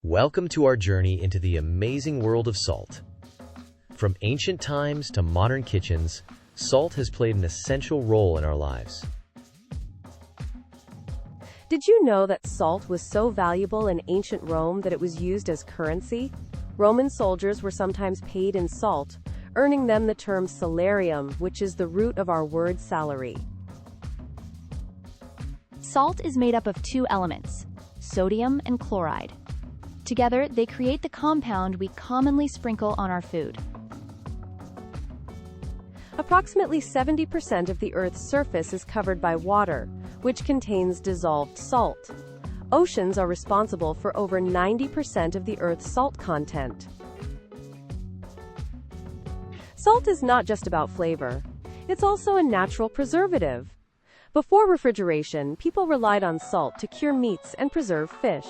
Welcome to our journey into the amazing world of salt. From ancient times to modern kitchens, salt has played an essential role in our lives. Did you know that salt was so valuable in ancient Rome that it was used as currency? Roman soldiers were sometimes paid in salt, earning them the term salarium, which is the root of our word salary. Salt is made up of two elements, sodium and chloride. Together, they create the compound we commonly sprinkle on our food. Approximately 70% of the Earth's surface is covered by water, which contains dissolved salt. Oceans are responsible for over 90% of the Earth's salt content. Salt is not just about flavor. It's also a natural preservative. Before refrigeration, people relied on salt to cure meats and preserve fish.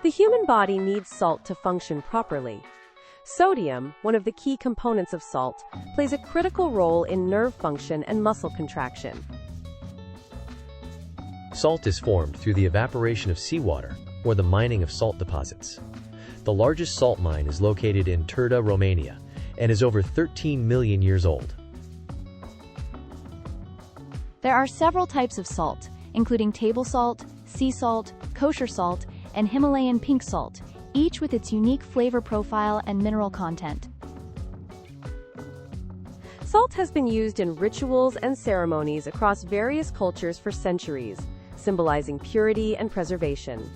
The human body needs salt to function properly. Sodium, one of the key components of salt, plays a critical role in nerve function and muscle contraction. Salt is formed through the evaporation of seawater or the mining of salt deposits. The largest salt mine is located in Turda, Romania, and is over 13 million years old. There are several types of salt, including table salt, sea salt, kosher salt, and Himalayan pink salt, each with its unique flavor profile and mineral content. Salt has been used in rituals and ceremonies across various cultures for centuries, symbolizing purity and preservation.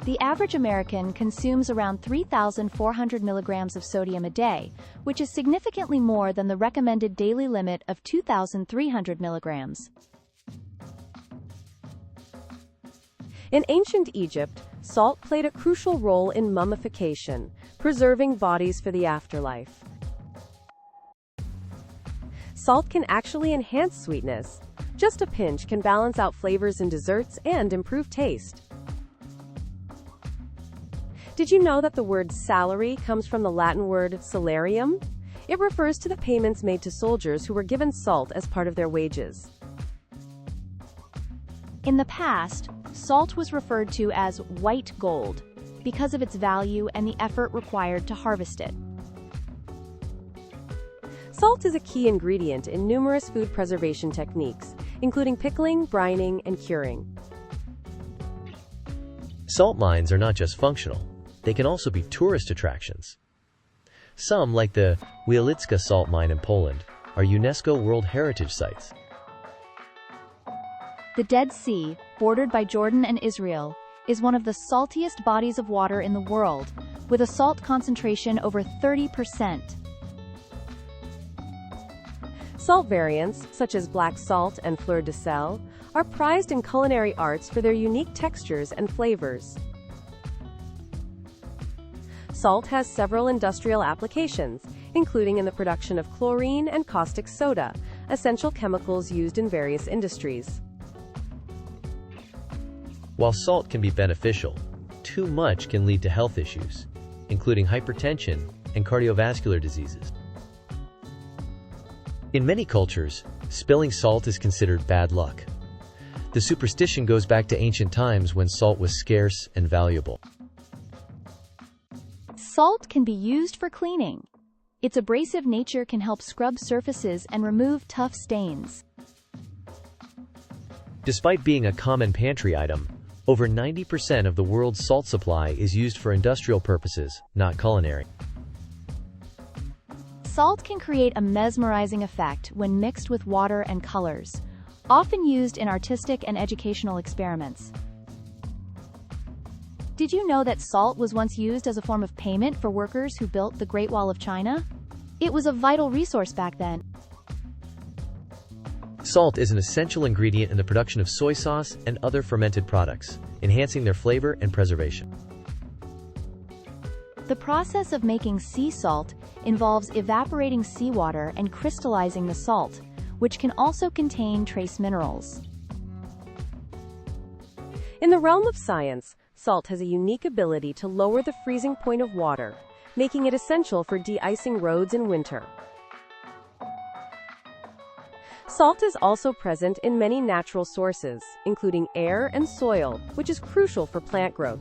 The average American consumes around 3,400 milligrams of sodium a day, which is significantly more than the recommended daily limit of 2,300 milligrams. In ancient Egypt, salt played a crucial role in mummification, preserving bodies for the afterlife. Salt can actually enhance sweetness. Just a pinch can balance out flavors in desserts and improve taste. Did you know that the word salary comes from the Latin word salarium? It refers to the payments made to soldiers who were given salt as part of their wages. In the past, salt was referred to as white gold because of its value and the effort required to harvest it. Salt is a key ingredient in numerous food preservation techniques, including pickling, brining, and curing. Salt mines are not just functional, they can also be tourist attractions. Some, like the Wielicka salt mine in Poland, are UNESCO World Heritage Sites. The Dead Sea, bordered by Jordan and Israel, is one of the saltiest bodies of water in the world, with a salt concentration over 30%. Salt variants, such as black salt and fleur de sel, are prized in culinary arts for their unique textures and flavors. Salt has several industrial applications, including in the production of chlorine and caustic soda, essential chemicals used in various industries. While salt can be beneficial, too much can lead to health issues, including hypertension and cardiovascular diseases. In many cultures, spilling salt is considered bad luck. The superstition goes back to ancient times when salt was scarce and valuable. Salt can be used for cleaning. Its abrasive nature can help scrub surfaces and remove tough stains. Despite being a common pantry item, over 90% of the world's salt supply is used for industrial purposes, not culinary. Salt can create a mesmerizing effect when mixed with water and colors, often used in artistic and educational experiments. Did you know that salt was once used as a form of payment for workers who built the Great Wall of China? It was a vital resource back then. Salt is an essential ingredient in the production of soy sauce and other fermented products, enhancing their flavor and preservation. The process of making sea salt involves evaporating seawater and crystallizing the salt, which can also contain trace minerals. In the realm of science, salt has a unique ability to lower the freezing point of water, making it essential for de-icing roads in winter. Salt is also present in many natural sources, including air and soil, which is crucial for plant growth.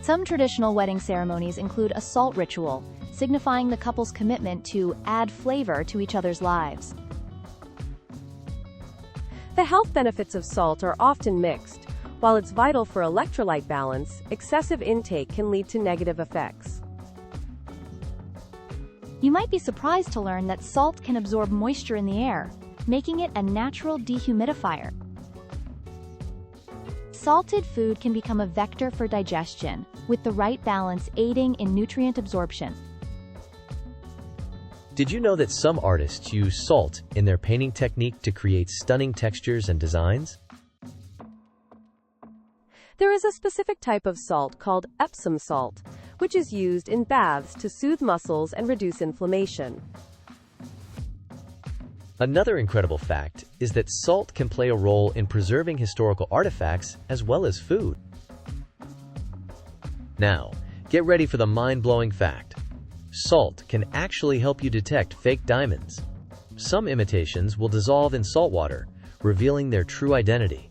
Some traditional wedding ceremonies include a salt ritual, signifying the couple's commitment to add flavor to each other's lives. The health benefits of salt are often mixed. While it's vital for electrolyte balance, excessive intake can lead to negative effects. You might be surprised to learn that salt can absorb moisture in the air, making it a natural dehumidifier. Salted food can become a vector for digestion, with the right balance aiding in nutrient absorption. Did you know that some artists use salt in their painting technique to create stunning textures and designs? There is a specific type of salt called Epsom salt, which is used in baths to soothe muscles and reduce inflammation. Another incredible fact is that salt can play a role in preserving historical artifacts as well as food. Now, get ready for the mind-blowing fact. Salt can actually help you detect fake diamonds. Some imitations will dissolve in salt water, revealing their true identity.